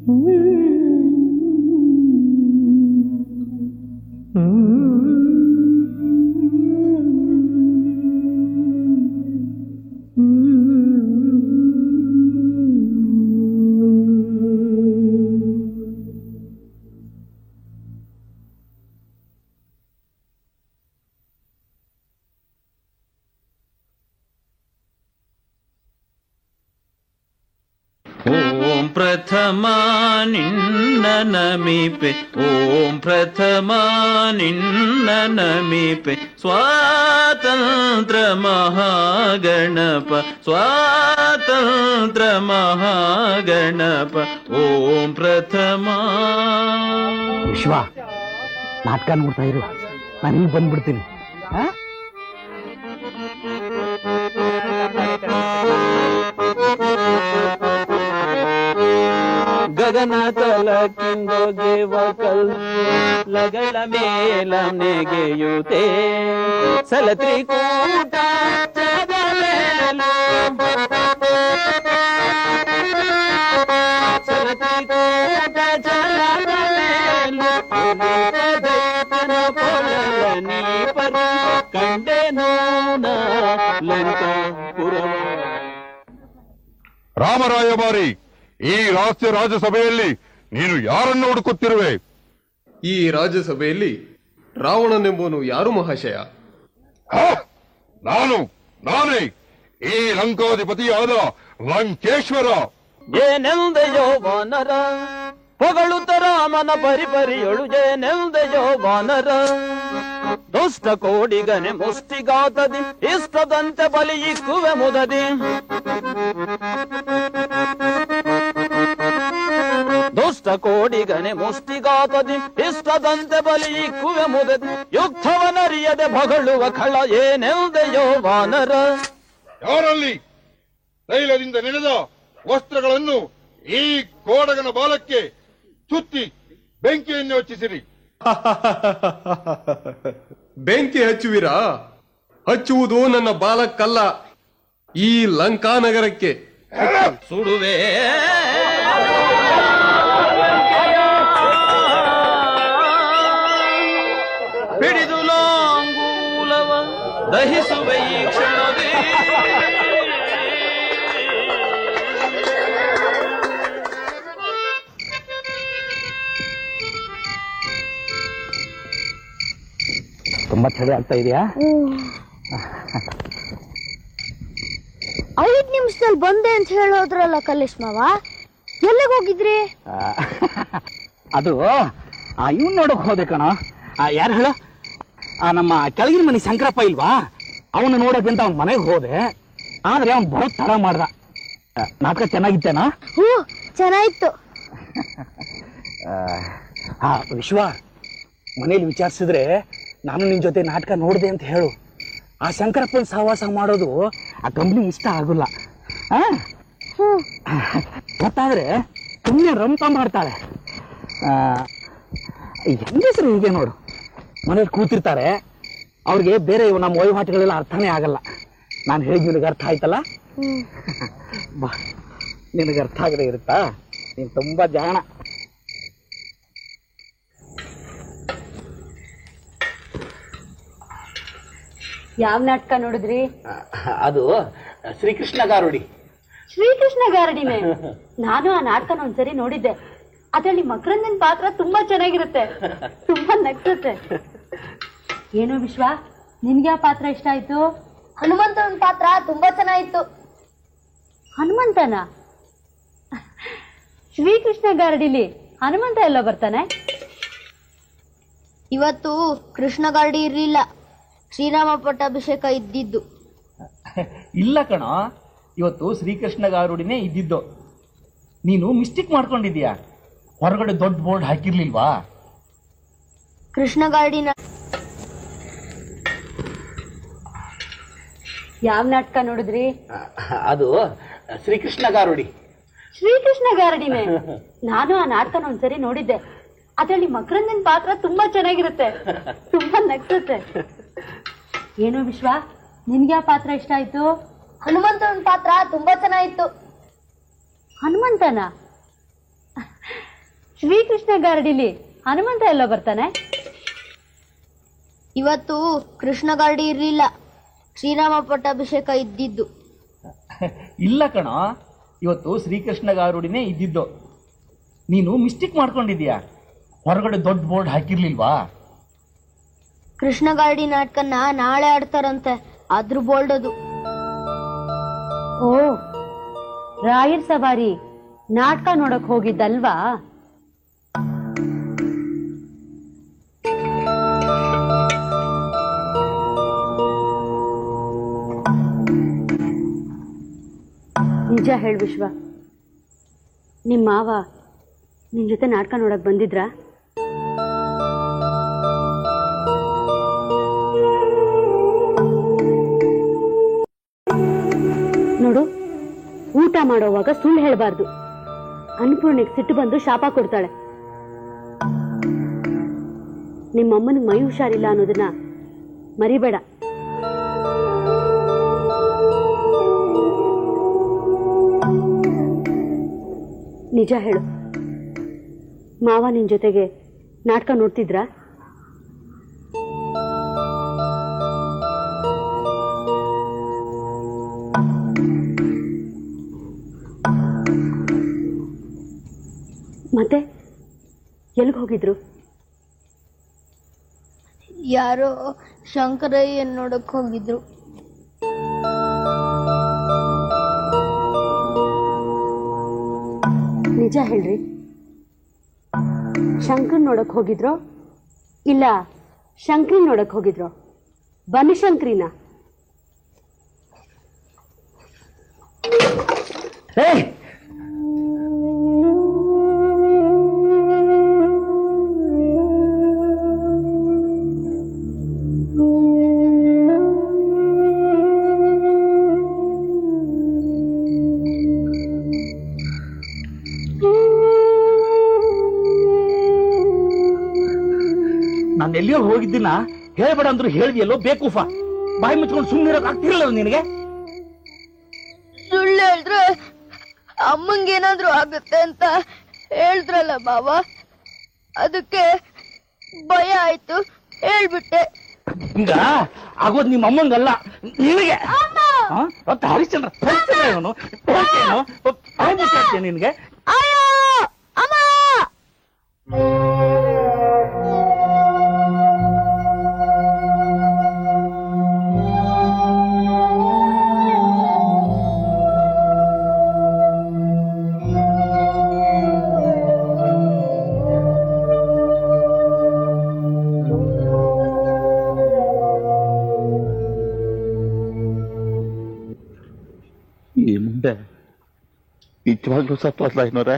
ಓಂ ಪ್ರಥಮಾ ನಿನ್ನ ನಮಿಪೆ, ಓಂ ಪ್ರಥಮಾ ನಿನ್ನ ನಮಿಪೆ, ಸ್ವಾತಂತ್ರ್ಯ ಮಹಾಗಣಪ, ಸ್ವಾತಂತ್ರ್ಯ ಮಹಾಗಣಪ, ಓಂ ಪ್ರಥಮಾ. ವಿಶ್ವ, ನಾಟಕ ನೋಡ್ತಾ ಇರು, ನಾನು ಇಲ್ಲಿ ಬಂದ್ಬಿಡ್ತೀನಿ. ಗಗನ ತಲಕ್ಕಿಂದೊಗೆವ ಕಲ್ಲಗಳ ಮೇಲ ನೆಗೆಯುತ್ತೆ, ಸಲತ್ರಿಕೂಟ ಸಲತ್ರಿಕೂಟ ಜಲದ ಮೇಲು ನೀ ಪರಿ ಕಂಡೆನೋ ಲಂಕಾಪುರವ. ರಾಮರಾಯಭಾರಿ, ಈ ರಹಸ್ಯ ರಾಜ್ಯಸಭೆಯಲ್ಲಿ ನೀನು ಯಾರನ್ನು ಹುಡುಕುತ್ತಿರುವೆ? ಈ ರಾಜ್ಯಸಭೆಯಲ್ಲಿ ರಾವಣನೆಂಬುವನು ಯಾರು ಮಹಾಶಯ? ನಾನೇ ಈ ಲಂಕಾಧಿಪತಿಯಾದ ಲಂಕೇಶ್ವರ. ಏನೆಂದೆಯೋ ವಾನರ ಹೊಗಳುತ್ತ ರಾಮನ ಪರಿಪರಿಯೊಳು, ಏನೆಂದೆಯೋ ವಾನರ ದುಷ್ಟ ಕೋಡಿಗನೆ ಮುಷ್ಟಿಗಾತದಿ, ಇಷ್ಟದಂತೆ ಬಲಿ ಇಕ್ಕುವೆ ಮುದದಿ. ದುಷ್ಟ ಕೋಡಿಗನೆ ಮುಷ್ಟಿಗಾತದಿ, ಇಷ್ಟದಂತೆ ಬಲಿ ಇಕ್ಕುವೆ ಮುದದಿ. ಯುಕ್ತವನರಿಯದೆ ಹೊಗಳುವ ಖಳ, ಏನೆಂದೆಯೋ ವಾನರ. ಯಾರಲ್ಲಿ ತೈಲದಿಂದ ನೆನೆದ ವಸ್ತ್ರಗಳನ್ನು ಈ ಕೋಡಗನ ಬಾಲಕ್ಕೆ ಸುತ್ತಿ ಬೆಂಕಿಯನ್ನು ಹಚ್ಚಿಸಿರಿ. ಬೆಂಕಿ ಹಚ್ಚುವಿರಾ? ಹಚ್ಚುವುದು ನನ್ನ ಬಾಲಕ್ಕಲ್ಲ, ಈ ಲಂಕಾನಗರಕ್ಕೆ ಸುಡುವೆ. ಹಿಡಿದು ಲಾಂಗೂಲವ ದಹಿಸುವೆ ಈ ಕ್ಷಣವೇ. ತುಂಬಾ ಚಳಿ ಆಗ್ತಾ ಇದೆಯಾ? 5 ನಿಮಿಷದಲ್ಲಿ ಬಂದೆ ಅಂತ ಹೇಳೋದ್ರಲ್ಲ ಕಲ್ಲೇಶ್ ಮಾವ, ಎಲ್ಲಿಗೆ ಹೋಗಿದ್ರಿ? ಅದು ಇವನ್ ನೋಡಕ್ ಹೋದೆ ಕಣ. ಯಾರು ಹೇಳ? ನಮ್ಮ ಕೆಳಗಿನ ಮನೆ ಶಂಕರಪ್ಪ ಇಲ್ವಾ, ಅವನು ನೋಡೋದಂತ ಅವನ ಮನೆಗೆ ಹೋದೆ. ಆದ್ರೆ ಅವ್ನು ಬರೋ ತರ ಮಾಡ್ದ. ನಾಟಕ ಚೆನ್ನಾಗಿತ್ತೇನಾ? ಹ್ಞೂ, ಚೆನ್ನಾಗಿತ್ತು. ವಿಶ್ವ, ಮನೇಲಿ ವಿಚಾರಿಸಿದ್ರೆ ನಾನು ನಿನ್ ಜೊತೆ ನಾಟಕ ನೋಡಿದೆ ಅಂತ ಹೇಳು. ಆ ಶಂಕರಪ್ಪನ ಸಹವಾಸ ಮಾಡೋದು ಆ ಕಂಪ್ನಿ ಇಷ್ಟ ಆಗುಲ್ಲ. ಗೊತ್ತಾದ್ರೆ ಸುಮ್ಮನೆ ರಂಪ ಮಾಡ್ತಾಳೆ. ಹೆಂಗಸರು ಹೀಗೆ ನೋಡು, ಮನೇಲಿ ಕೂತಿರ್ತಾರೆ, ಅವ್ರಿಗೆ ಬೇರೆ ನಮ್ಮ ವಹಿವಾಟುಗಳೆಲ್ಲ ಅರ್ಥನೇ ಆಗಲ್ಲ. ನಾನು ಹೇಳಿದ್ ನಿನಗೆ ಅರ್ಥ ಆಯ್ತಲ್ಲ? ಬಾ, ನಿನಗೆ ಅರ್ಥ ಆಗದೆ ಇರುತ್ತಾ? ನೀನು ತುಂಬಾ ಜಾಣ. ಯಾವ ನಾಟಕ ನೋಡಿದ್ರಿ? ಅದು ಶ್ರೀಕೃಷ್ಣ ಗಾರುಡಿ. ಶ್ರೀಕೃಷ್ಣ ಗಾರಡಿನೇ? ನಾನು ಆ ನಾಟಕನ ಒಂದ್ಸರಿ ನೋಡಿದ್ದೆ. ಅದ್ರಲ್ಲಿ ಮಕರಂದನ್ ಪಾತ್ರ ತುಂಬಾ ಚೆನ್ನಾಗಿರುತ್ತೆ, ತುಂಬಾ ನಗ್ಸುತ್ತೆ. ಏನೋ ವಿಶ್ವ, ನಿನ್ಗೆ ಯಾವ ಪಾತ್ರ ಇಷ್ಟ ಆಯ್ತು? ಹನುಮಂತನ ಪಾತ್ರ ತುಂಬಾ ಚೆನ್ನಾಗಿತ್ತು. ಹನುಮಂತನ? ಶ್ರೀಕೃಷ್ಣ ಗಾರಡಿಲಿ ಹನುಮಂತ ಎಲ್ಲ ಬರ್ತಾನೆ? ಇವತ್ತು ಕೃಷ್ಣ ಗಾರಡಿ ಇರ್ಲಿಲ್ಲ, ಶ್ರೀರಾಮ ಪಟ್ಟಾಭಿಷೇಕ ಇದ್ದಿದ್ದು. ಇಲ್ಲ ಕಣ, ಇವತ್ತು ಶ್ರೀಕೃಷ್ಣ ಗಾರುಡಿನೇ ಇದ್ದಿದ್ದು. ನೀನು ಮಿಸ್ಟೇಕ್ ಮಾಡ್ಕೊಂಡಿದ್ಯಾ. ಹೊರಗಡೆ ದೊಡ್ಡ ಬೋರ್ಡ್ ಹಾಕಿರ್ಲಿಲ್ವಾ? ಕೃಷ್ಣ ಗಾರಡಿನ ಯಾವ ನಾಟಕ ನೋಡಿದ್ರಿ? ಅದು ಶ್ರೀಕೃಷ್ಣ ಗಾರುಡಿ. ಶ್ರೀಕೃಷ್ಣ ಗಾರಡಿನೇ? ನಾನು ಆ ನಾಟಕನ ಒಂದ್ಸರಿ ನೋಡಿದ್ದೆ. ಅದ್ರಲ್ಲಿ ಮಕರಂದನ್ ಪಾತ್ರ ತುಂಬಾ ಚೆನ್ನಾಗಿರುತ್ತೆ, ತುಂಬಾ ನಗ್ಸುತ್ತೆ. ಏನೋ ವಿಶ್ವ, ನಿನ್ಗೆ ಯಾವ ಪಾತ್ರ ಇಷ್ಟ ಆಯ್ತು? ಹನುಮಂತನ ಪಾತ್ರ ತುಂಬಾ ಚೆನ್ನಾಗಿತ್ತು. ಹನುಮಂತನ? ಶ್ರೀಕೃಷ್ಣ ಗಾರಡಿಲಿ ಹನುಮಂತ ಎಲ್ಲ ಬರ್ತಾನೆ? ಇವತ್ತು ಕೃಷ್ಣ ಗಾರಡಿ ಇರ್ಲಿಲ್ಲ, ಶ್ರೀರಾಮ ಪಟ್ಟಾಭಿಷೇಕ ಇದ್ದಿದ್ದು. ಇಲ್ಲ ಕಣ, ಇವತ್ತು ಶ್ರೀಕೃಷ್ಣ ಗಾರುಡಿನೇ ಇದ್ದಿದ್ದು. ನೀನು ಮಿಸ್ಟೇಕ್ ಮಾಡ್ಕೊಂಡಿದ್ಯಾ. ಹೊರಗಡೆ ದೊಡ್ಡ ಬೋರ್ಡ್ ಹಾಕಿರ್ಲಿಲ್ವಾ? ಕೃಷ್ಣ ಗಾರಡಿ ನಾಟಕನ ನಾಳೆ ಆಡ್ತಾರಂತೆ, ಅದ್ರ ಬೋರ್ಡ್ ಅದು. ಓ, ರಾಯರ್ ಸವಾರಿ ನಾಟಕ ನೋಡಕ್ ಹೋಗಿದ್ದಲ್ವಾ? ನಿಜ ಹೇಳು ವಿಶ್ವ, ನಿಮ್ಮ ಮಾವ ನಿನ್ ಜೊತೆ ನಾಟಕ ನೋಡಕ್ ಬಂದಿದ್ರಾ? ನೋಡು, ಊಟ ಮಾಡೋವಾಗ ಸುಳ್ಳು ಹೇಳಬಾರ್ದು. ಅನ್ನಪೂರ್ಣಿಗೆ ಸಿಟ್ಟು ಬಂದು ಶಾಪ ಕೊಡ್ತಾಳೆ. ನಿಮ್ಮಮ್ಮನಿಗೆ ಮೈ ಹುಷಾರಿಲ್ಲ ಅನ್ನೋದನ್ನ ಮರಿಬೇಡ. ನಿಜ ಹೇಳು, ಮಾವ ನಿನ್ ಜೊತೆಗೆ ನಾಟಕ ನೋಡ್ತಿದ್ರಾ? ಮತ್ತೆ ಎಲ್ಲಿಗೆ ಹೋಗಿದ್ರು? ಯಾರೋ ಶಂಕರಯ್ಯನ್ ನೋಡಕ್ ಹೋಗಿದ್ರು. ನಿಜ ಹೇಳ್ರಿ, ಶಂಕರ್ ನೋಡಕ್ ಹೋಗಿದ್ರೋ ಇಲ್ಲ ಶಂಕ್ರಿ ನೋಡಕ್ ಹೋಗಿದ್ರೋ? ಬನಶಂಕ್ರಿನ? ನಾನು ಎಲ್ಲಿಯೋ ಹೋಗಿದ್ದೀನ ಹೇಳ್ಬೇಡ ಅಂದ್ರು ಹೇಳಿದೆಯಲ್ಲೋ ಬೇಕೂಫ. ಬಾಯಿ ಮುಚ್ಕೊಂಡು ಸುಮ್ಮನೆ ಇರೋಕೆ ಆಗ್ತಿರಲ್ಲ ನಿನಗೆ? ಸುಳ್ಳು ಹೇಳಿದ್ರೆ ಅಮ್ಮಂಗೇನಾದ್ರೂ ಆಗುತ್ತೆ ಅಂತ ಹೇಳಿದ್ರಲ್ಲ ಬಾವ, ಅದಕ್ಕೆ ಭಯ ಆಯ್ತು, ಹೇಳ್ಬಿಟ್ಟೆ. ಈಗ ಆಗೋದು ನಿಮ್ಮ ಅಮ್ಮಂಗಲ್ಲ, ನಿನಗೆ. ಹರಿಶ್ಚಂದ್ರ ನಿನಗೆ ಈ ಮುಂದೆ ನಿಜವಾಗ್ಲೂ ಸತ್ವಲ್ಲ ಏನೋರೆ?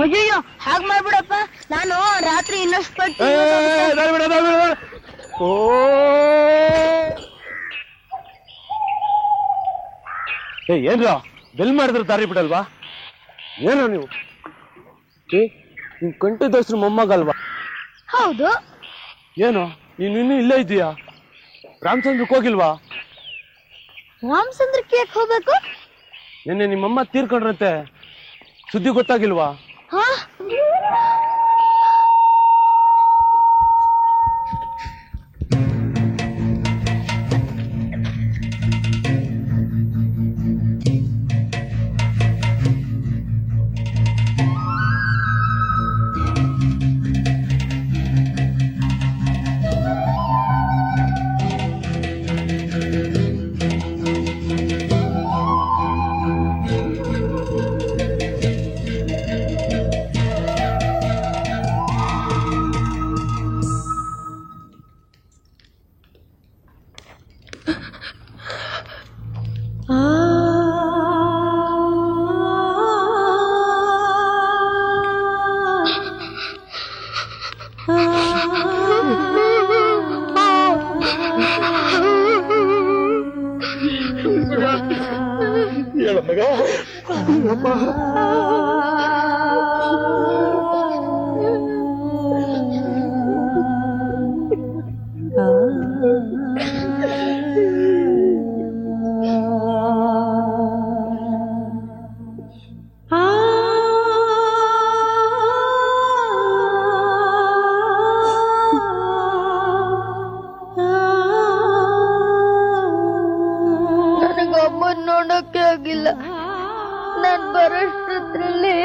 ಅಯ್ಯೋ, ಹಾಗ್ ಮಾಡ್ಬಿಡಪ್ಪ, ನಾನು ರಾತ್ರಿ ಇನ್ನಷ್ಟು ಏನ್ರ ಬೆಲ್ ಮಾಡಿದ್ರೆ ದಾರಿ ಬಿಡಲ್ವಾ? ಏನೋ ನೀವು ನಿಮ್ ಕಂಠ ದೋಸ್ರು ಮೊಮ್ಮಗಲ್ವಾ? ಹೌದು. ಏನು ನೀನು ಇನ್ನೂ ಇಲ್ಲೇ ಇದೀಯಾ? ರಾಮಚಂದ್ರಕ್ಕೆ ಹೋಗಿಲ್ವಾ? ರಾಮಚಂದ್ರಕ್ಕೆ ಯಾಕೆ ಹೋಗ್ಬೇಕು? ನಿನ್ನೆ ನಿಮ್ಮಮ್ಮ ತೀರ್ಕೊಂಡ್ರಂತೆ, ಸುದ್ದಿ ಗೊತ್ತಾಗಿಲ್ವಾ? ಹಾ, ನೋಡಕ್ಕೆ ಆಗಿಲ್ಲ. ನಾನ್ ಬರೋಷ್ಟ್ರಲ್ಲಿ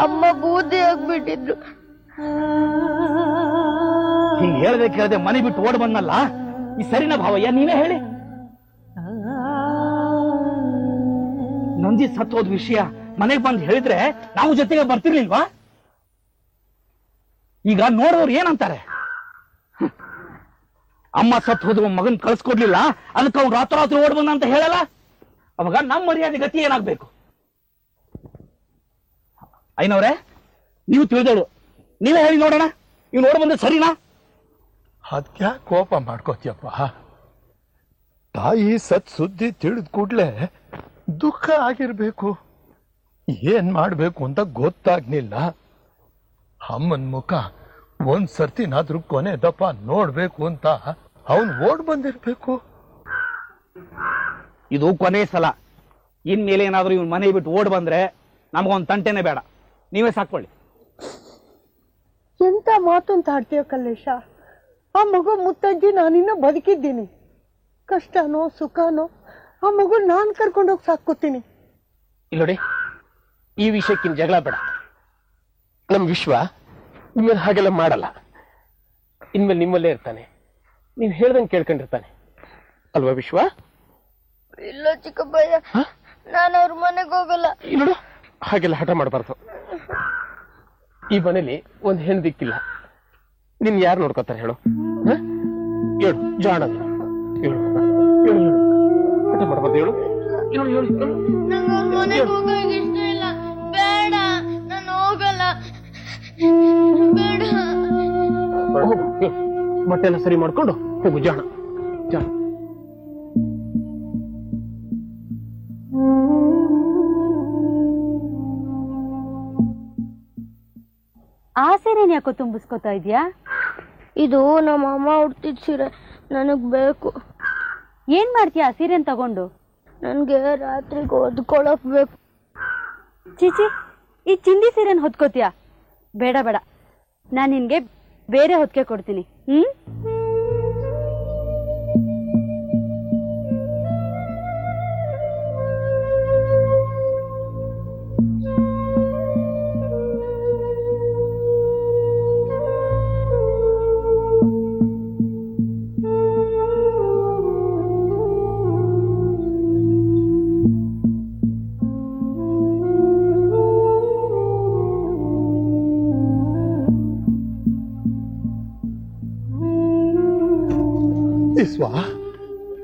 ಅಮ್ಮ ಬೂದಿ ಆಗ್ಬಿಟ್ಟಿದ್ರು. ಹಿಂಗ್ ಹೇಳ್ದೆ ಕೇಳದೆ ಮನೆ ಬಿಟ್ಟು ಓಡ್ ಬಂದಲ್ಲ, ಈ ಸರಿನಾ ಭಾವಯ್ಯ? ನೀವೇ ಹೇಳಿ. ನಂದಿ ಸತ್ತೋದ್ ವಿಷಯ ಮನೆಗೆ ಬಂದು ಹೇಳಿದ್ರೆ ನಾವು ಜೊತೆಗೆ ಬರ್ತಿರ್ಲಿಲ್ವಾ? ಈಗ ನೋಡೋರು ಏನಂತಾರೆ? ಅಮ್ಮ ಸತ್ ಹೋದ ಮಗನ್ ಕಳ್ಸ್ಕೊಡ್ಲಿಲ್ಲ, ಅದಕ್ಕೆ ಅವ್ನು ರಾತ್ರಿ ಓಡ್ ಬಂದ ಅಂತ ಹೇಳಲ್ಲ. ಅವಾಗ ನಮ್ಮ ಮರ್ಯಾದೆ ಗತಿ ಏನಾಗ್ಬೇಕು? ಐನವ್ರೆ, ನೀವು ತಿಳಿದೋಳು, ನೀವೇ ಹೇಳಿ ನೋಡೋಣ. ನೀವು ನೋಡ್ ಬಂದ್ರೆ ಸರಿನಾ? ಅದ್ಕ್ಯಾ ಕೋಪ ಮಾಡ್ಕೋತಿಯಪ್ಪ? ತಾಯಿ ಸತ್ ಸುದ್ದಿ ತಿಳಿದ ಕೂಡ್ಲೆ ದುಃಖ ಆಗಿರ್ಬೇಕು. ಏನ್ ಮಾಡ್ಬೇಕು ಅಂತ ಗೊತ್ತಾಗ್ಲಿಲ್ಲ. ಅಮ್ಮನ್ ಮುಖ ಒಂದ್ ಸರ್ತಿನಾದ್ರೂ ಕೊನೆದಪ್ಪ ನೋಡ್ಬೇಕು ಅಂತ ಅವನ್ ಓಡ್ ಬಂದಿರ್ಬೇಕು. ಇದು ಕೊನೆ ಸಲ. ಇನ್ಮೇಲೆ ಏನಾದ್ರೂ ಇವ್ನ ಮನೆ ಬಿಟ್ಟು ಓಡ್ ಬಂದ್ರೆ ನಮಗೊಂದು ತಂಟೆನೆ ಬೇಡ, ನೀವೇ ಸಾಕೊಳ್ಳಿ. ಎಂತ ಮಾತು ಅಂತ ಆಡ್ತೀಯ ಕಲ್ಲೇಶ? ಆ ಮಗು ಮುತ್ತಜ್ಜಿ ನಾನಿನ್ನ ಬದುಕಿದ್ದೀನಿ. ಕಷ್ಟನೋ ಸುಖನೋ ಆ ಮಗು ನಾನ್ ಕರ್ಕೊಂಡೋಗಿ ಸಾಕೋತೀನಿ. ಇಲ್ಲೋಡಿ, ಈ ವಿಷಯಕ್ಕಿನ್ ಜಗಳ ಬೇಡ. ನಮ್ ವಿಶ್ವ ಇನ್ಮೇಲೆ ಹಾಗೆಲ್ಲ ಮಾಡಲ್ಲ. ಇನ್ಮೇಲೆ ನಿಮ್ಮಲ್ಲೇ ಇರ್ತಾನೆ, ನೀವ್ ಹೇಳ್ದಂಗೆ ಕೇಳ್ಕೊಂಡಿರ್ತಾನೆ ಅಲ್ವಾ ವಿಶ್ವ? ಇಲ್ಲ ಚಿಕ್ಕಪ್ಪಯ್ಯ, ನಾನು ಅವ್ರ ಮನೆಗೆ ಹೋಗಲ್ಲ. ಇಲ್ಲೋಡು, ಹಾಗೆಲ್ಲ ಹಠ ಮಾಡಬಾರ್ದು. ಈ ಮನೇಲಿ ಒಂದ್ ಹೆಣ್ ದಿಕ್ಕಿಲ್ಲ. ನಿನ್ ಯಾರು ನೋಡ್ಕೊತಾರೆ ಹೇಳು? ಹೇಳು ಜಾಣ, ಹೇಳು ಹೇಳು, ಹಠ ಮಾಡಬಾರ್ದು. ಹೇಳು ಹೇಳು ಹೇಳು ಹೇಳು. ನಂಗೆ ಅವ್ರ ಮನೆಗೆ ಹೋಗೋಕೆ ಇಷ್ಟ ಇಲ್ಲ. ಬೇಡ, ನಾನು ಹೋಗಲ್ಲ. ಬೇಡ. ಬಟ್ಟೆ ಎಲ್ಲ ಸರಿ ಮಾಡ್ಕೊಂಡು ಹೋಗು ಜಾಣ ಜಾಣ. ಆ ಸೀರೆನ ಯಾಕೋ ತುಂಬಿಸ್ಕೊತಾ ಇದ್ಯಾ? ಇದು ನಮ್ಮ ಅಮ್ಮ ಉಡ್ತಿದ್ ಸೀರೆ, ನನಗ್ ಬೇಕು. ಏನ್ ಮಾಡ್ತೀಯ ಆ ಸೀರೆನ್ ತಗೊಂಡು? ನನ್ಗೆ ರಾತ್ರಿಗೆ ಹೊದ್ಕೊಳಕ್ ಬೇಕು. ಚೀಚಿ, ಈ ಚಿಂದಿ ಸೀರೆನ್ ಹೊತ್ಕೋತೀಯ? ಬೇಡ ಬೇಡ, ನಾನ್ ನಿನ್ಗೆ ಬೇರೆ ಹೊತ್ಕೆ ಕೊಡ್ತೀನಿ.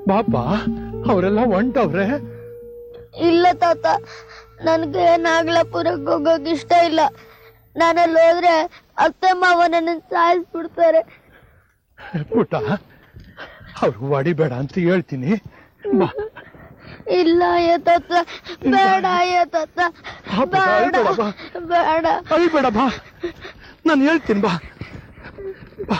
ಬಾಪ, ಅವರೆಲ್ಲ ಹೊಂಟವ್ರೆ? ಇಲ್ಲ ತಾತ, ನನ್ಗೆ ನಾಗಲಾಪುರಕ್ಕೆ ಹೋಗೋಕ್ ಇಷ್ಟ ಇಲ್ಲ. ನಾನಲ್ಲಿ ಹೋದ್ರೆ ಅತ್ತೆ ಮಾವ ನನ್ನ ಸಾಯಿಸ್ಬಿಡ್ತಾರೆ. ಪುಟ್ಟ, ಅವ್ರು ಹೊಡಿಬೇಡ ಅಂತ ಹೇಳ್ತೀನಿ. ಇಲ್ಲ ತಾತ, ಬೇಡ ತಾತ, ಬೇಡ ಬೇಡ. ಅಳ್ಬೇಡ ಬಾ, ನಾನು ಹೇಳ್ತೀನಿ ಬಾ ಬಾ.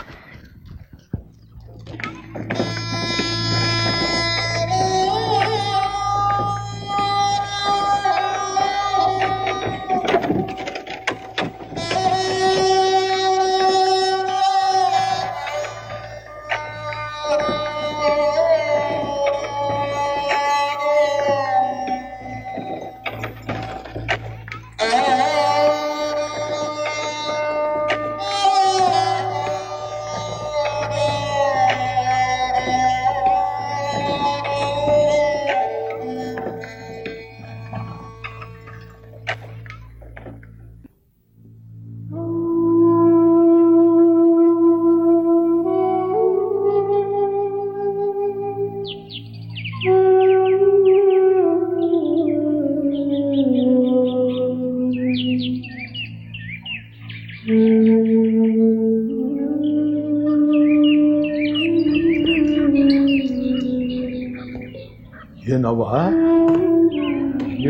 ಏನವ್ವ,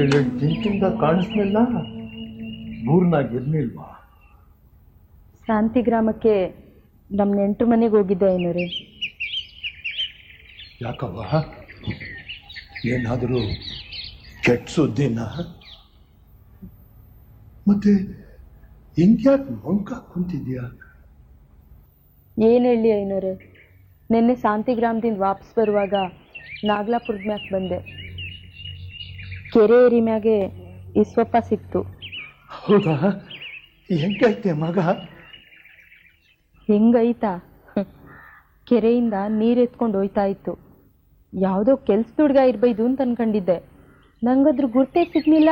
ಏಳೆರಡು ದಿನದಿಂದ ಕಾಣಿಸ್ಲಿಲ್ಲ, ಊರ್ನಾಗಿರ್ಲಿಲ್ವಾ? ಶಾಂತಿ ಗ್ರಾಮಕ್ಕೆ ನಮ್ಮ ನೆಂಟ್ರ ಮನೆಗೆ ಹೋಗಿದ್ದೆ ಐನೂರೇ. ಯಾಕವ್ವ, ಏನಾದರೂ ಕೆಟ್ಟ ಸುದ್ದಿನ? ಮತ್ತೆ ಹಿಂಗ್ಯಾಕೆ ನೊಂಕ ಕುಂತಿದ್ಯಾ? ಏನು ಹೇಳಿ ಐನೂರೇ, ನಿನ್ನೆ ಶಾಂತಿ ಗ್ರಾಮದಿಂದ ವಾಪಸ್ ಬರುವಾಗ ನಾಗ್ಲಾಪುರದ ಮ್ಯಾಕ್ ಬಂದೆ. ಕೆರೆ ಏರಿ ಮ್ಯಾಗೆ ಇಸ್ವಪ್ಪ ಸಿಕ್ತು. ಹೌದಾ? ಹೆಂಗೈತೆ ಮಗ? ಹೆಂಗೈತಾ? ಕೆರೆಯಿಂದ ನೀರು ಎತ್ಕೊಂಡು ಹೋಯ್ತಾ ಇತ್ತು. ಯಾವುದೋ ಕೆಲ್ಸದ ಹುಡುಗ ಇರ್ಬೈದು ಅಂತ ಅನ್ಕೊಂಡಿದ್ದೆ. ನಂಗದ್ರ ಗುರ್ತೇ ಸಿಗ್ಲಿಲ್ಲ.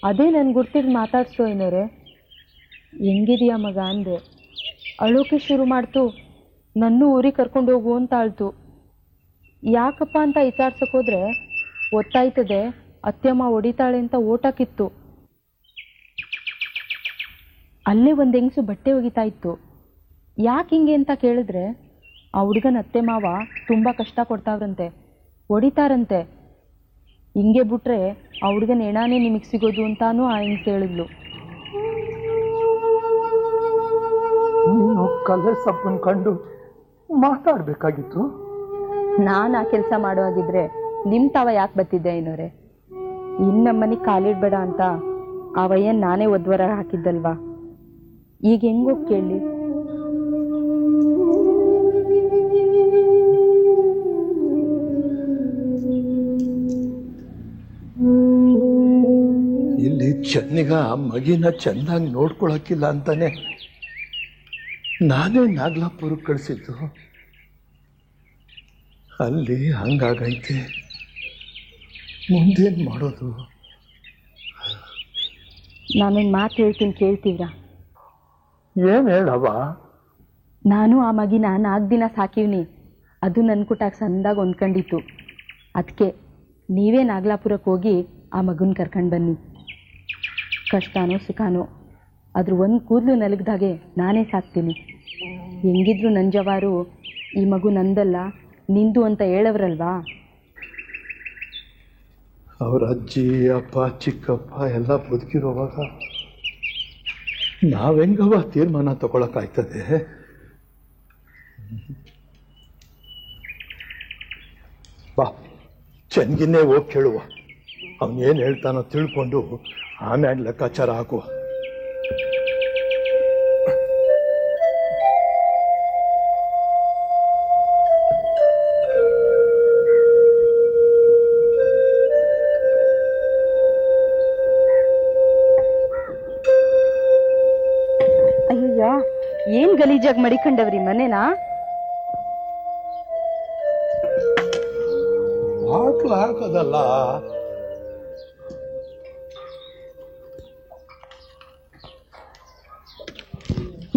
ಅದೇ ನನ್ನ ಗುರ್ತಿಗೆ ಮಾತಾಡ್ಸೋ ಐನೋರೆ. ಹೆಂಗಿದೆಯಾ ಮಗ ಅಂದೆ. ಅಳೋಕೆ ಶುರು ಮಾಡ್ತು. ನನ್ನೂ ಊರಿಗೆ ಕರ್ಕೊಂಡು ಹೋಗು ಅಂತ ಆಳ್ತು. ಯಾಕಪ್ಪ ಅಂತ ವಿಚಾರ್ಸಕ್ಕೋದ್ರೆ ಒತ್ತಾಯ್ತದೆ, ಅತ್ಯಮ್ಮ ಹೊಡಿತಾಳೆ ಅಂತ ಓಟಾಕಿತ್ತು. ಅಲ್ಲೇ ಒಂದು ಹೆಂಗಸು ಬಟ್ಟೆ ಒಗಿತಾ ಇತ್ತು. ಯಾಕೆ ಹಿಂಗೆ ಅಂತ ಕೇಳಿದ್ರೆ, ಆ ಹುಡುಗನ ಅತ್ತೆ ಮಾವ ತುಂಬ ಕಷ್ಟ ಕೊಡ್ತಾವ್ರಂತೆ, ಹೊಡಿತಾರಂತೆ. ಹಿಂಗೆ ಬಿಟ್ರೆ ಆ ಹುಡುಗನ ಹೆಣಾನೇ ನಿಮಗೆ ಸಿಗೋದು ಅಂತಾನೂ ಆ ಹೆಂಗ್ಸ್ ಹೇಳಿದ್ಲು. ನೀನು ಕಲೆ ಸಪ್ಪನ್ ಕಂಡು ಮಾತಾಡ್ಬೇಕಾಗಿತ್ತು. ನಾನು ಆ ಕೆಲಸ ಮಾಡುವಾಗಿದ್ರೆ ನಿಮ್ಮ ತಾವ ಯಾಕೆ ಬತ್ತಿದ್ದೆ ಐನೋರೆ? ಇನ್ನು ನಮ್ಮನೆಗೆ ಕಾಲಿಡ್ಬೇಡ ಅಂತ ಆ ವಯ್ಯನ್ ನಾನೇ ಒದ್ವರ ಹಾಕಿದ್ದಲ್ವಾ. ಈಗ ಹೆಂಗೋಗಿ ಕೇಳಿ? ಇಲ್ಲಿ ಚೆನ್ನಿಗ ಮಗಿನ ಚೆನ್ನಾಗಿ ನೋಡ್ಕೊಳಕ್ಕಿಲ್ಲ ಅಂತಾನೆ ನಾನೇ ನಾಗ್ಲಾಪುರಕ್ಕೆ ಕಳಿಸಿದ್ದು. ಅಲ್ಲಿ ಹಂಗಾಗೈತೆ, ಮುಂದೇನ್ ಮಾಡೋದು? ನಾನೊಂದು ಮಾತು ಹೇಳ್ತೀನಿ, ಕೇಳ್ತೀವ್ರಾ? ಏನ್ ಹೇಳವ? ನಾನು ಆ ಮಗಿನ 4 ದಿನ ಸಾಕಿವ್ನಿ. ಅದು ನನ್ನ ಕುಟಾಗ ಸಂದಾಗ ಹೊಂದ್ಕೊಂಡಿತ್ತು. ಅದಕ್ಕೆ ನೀವೇ ನಾಗ್ಲಾಪುರಕ್ಕೆ ಹೋಗಿ ಆ ಮಗುನ ಕರ್ಕೊಂಡು ಬನ್ನಿ. ಕಷ್ಟನೋ ಸುಖನೋ ಅದ್ರ ಒಂದು ಕೂದಲು ನಲಗ್ದಾಗೆ ನಾನೇ ಸಾಕ್ತೀನಿ. ಹೆಂಗಿದ್ರು ನನ್ನ ಜವಾರು ಈ ಮಗು ನಂದಲ್ಲ ನಿಂದು ಅಂತ ಹೇಳವ್ರಲ್ವಾ. ಅವ್ರ ಅಜ್ಜಿ ಅಪ್ಪ ಚಿಕ್ಕಪ್ಪ ಎಲ್ಲ ಬದುಕಿರೋವಾಗ ನಾವೆಂಗವ ತೀರ್ಮಾನ ತಗೊಳಕಾಯ್ತದೆ? ಬಾ, ಚೆನ್ಗಿನ್ನೇ ಹೋಗಿ ಕೇಳುವ. ಅವನೇನು ಹೇಳ್ತಾನೋ ತಿಳ್ಕೊಂಡು ಆಮೇಲೆ ಲೆಕ್ಕಾಚಾರ ಹಾಕುವ. ಅಯ್ಯಯ್ಯ, ಏನ್ ಗಲೀಜಾಗಿ ಮಡಿಕೊಂಡವ್ರಿ ಮನೇನಾ? ಹಾಕ್ಲು ಹಾಕೋದಲ್ಲ.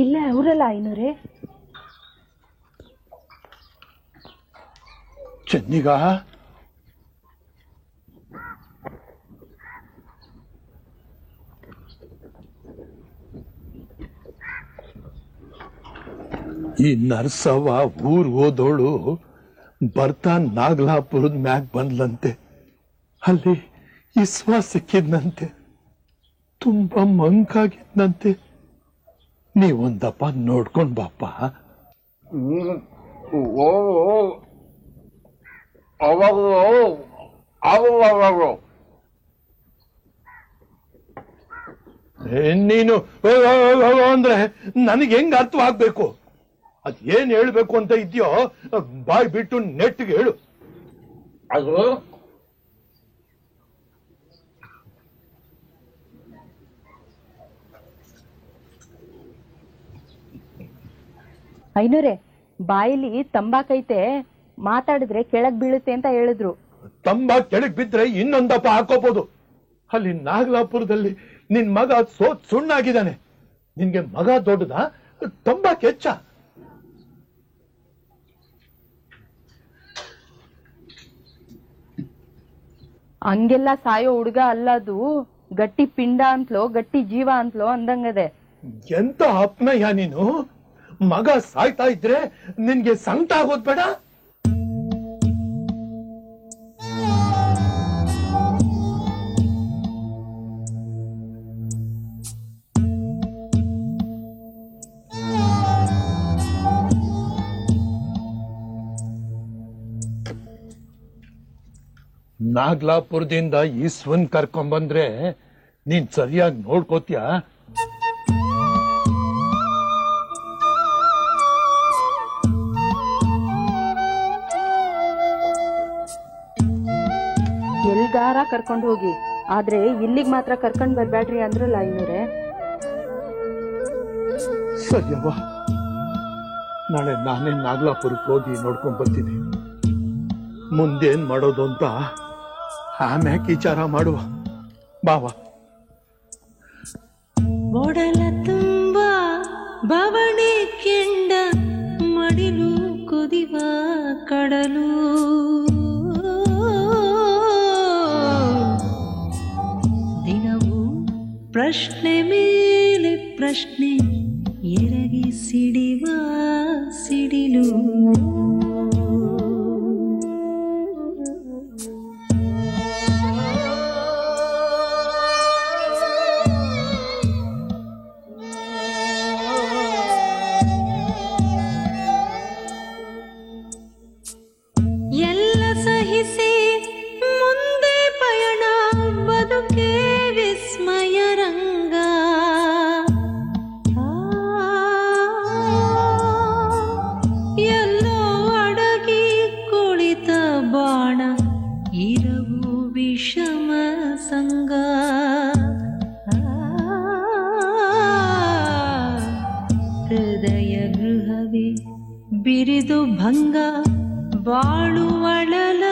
ಇಲ್ಲ ಅವರಲ್ಲ ಐನೂರೇ. ಚೆನ್ನಿಗ ಈ ನರ್ಸವ್ವ ಊರ್ ಹೋದೋಳು ಬರ್ತಾ ನಾಗ್ಲಾಪುರದ ಮ್ಯಾಗ್ ಬಂದ್ಲಂತೆ. ಅಲ್ಲಿ ಇಸ್ವ ಸಿಕ್ಕಿದ್ನಂತೆ, ತುಂಬಾ ಮಂಕಾಗಿದ್ನಂತೆ. ನೀವೊಂದಪ್ಪ ನೋಡ್ಕೊಂಡ್ ಬಾಪ. ನೀನು ಅಂದ್ರೆ ನನಗೆ ಹೆಂಗ್ ಅರ್ಥವಾಗ್ಬೇಕು? ಅದ್ ಏನ್ ಹೇಳ್ಬೇಕು ಅಂತ ಇದೆಯೋ ಬಾಯ್ ಬಿಟ್ಟು ನೆಟ್ಟಿಗೆ ಹೇಳು. ಅದು ಐನೂರೇ, ಬಾಯಿಲಿ ತಂಬಾಕೈತೆ, ಮಾತಾಡಿದ್ರೆ ಕೆಳಗ್ ಬೀಳುತ್ತೆ ಅಂತ ಹೇಳಿದ್ರು. ತಂಬಾ ಕೆಳಗ್ ಬಿದ್ರೆ ಇನ್ನೊಂದಪ್ಪ ಹಾಕೋಬಹುದು. ಅಲ್ಲಿ ನಾಗಲಾಪುರದಲ್ಲಿ ನಿನ್ ಮಗ ಸೋತ್ ಸುಣ್ಣಾಗಿದ್ದಾನೆ. ನಿನ್ಗೆ ಮಗ ದೊಡ್ಡದ, ತಂಬಾಕ್ ಹೆಚ್ಚ? ಹಂಗೆಲ್ಲ ಸಾಯೋ ಹುಡುಗ ಅಲ್ಲದು. ಗಟ್ಟಿ ಪಿಂಡ ಅಂತ್ಲೋ ಗಟ್ಟಿ ಜೀವ ಅಂತ್ಲೋ ಅಂದಂಗದೆ. ಎಂತ ಅಪ್ನಯ್ಯ ನೀನು? ಮಗ ಸಾಯ್ತಾ ಇದ್ರೆ ನಿನ್ಗೆ ಸಂಕಟ ಆಗೋದ್ ಬೇಡ? ನಾಗ್ಲಾಪುರದಿಂದ ಈಸ್ವನ್ ಕರ್ಕೊಂಬಂದ್ರೆ ನೀನ್ ಸರಿಯಾಗಿ ನೋಡ್ಕೋತೀಯ? ಎಲ್ಗಾರ ಕರ್ಕೊಂಡು ಹೋಗಿ, ಆದ್ರೆ ಇಲ್ಲಿಗೆ ಮಾತ್ರ ಕರ್ಕೊಂಡ್ ಬರ್ಬೇಡ್ರಿ ಅಂದ್ರಲ್ಲ ಐನೂರೇ. ಸರಿಯವ್ವ, ನಾಳೆ ನಾನೇ ನಾಗ್ಲಾಪುರಕ್ಕೆ ಹೋಗಿ ನೋಡ್ಕೊಂಡ್ ಬರ್ತೀನಿ. ಮುಂದೇನ್ ಮಾಡೋದು ಅಂತ ಆಮ್ಯಾಕೆ ವಿಚಾರ ಮಾಡುವ. ಬಾವ. ಒಡಲ ತುಂಬ ಬವಣೆ ಕೆಂಡ ಮಡಿಲು ಕುದಿವ ಕಡಲು, ದಿನವೂ ಪ್ರಶ್ನೆ ಮೇಲೆ ಪ್ರಶ್ನೆ ಎರಗಿ ಸಿಡಿವ ಸಿಡಿಲು. ಎಲ್ಲ ಸಹಿಸಿ ಮುಂದೆ ಪಯಣ, ಬದುಕೆ ವಿಸ್ಮಯ ರಂಗ. ಎಲ್ಲೋ ಅಡಗಿ ಕುಳಿತ ಬಾಣ, ಇರವು ವಿಷಮ ಸಂಗ. ಹೃದಯ ಗೃಹವೇ ಬಿರಿದು ಭಂಗ, ಬಾಳುವಳಲ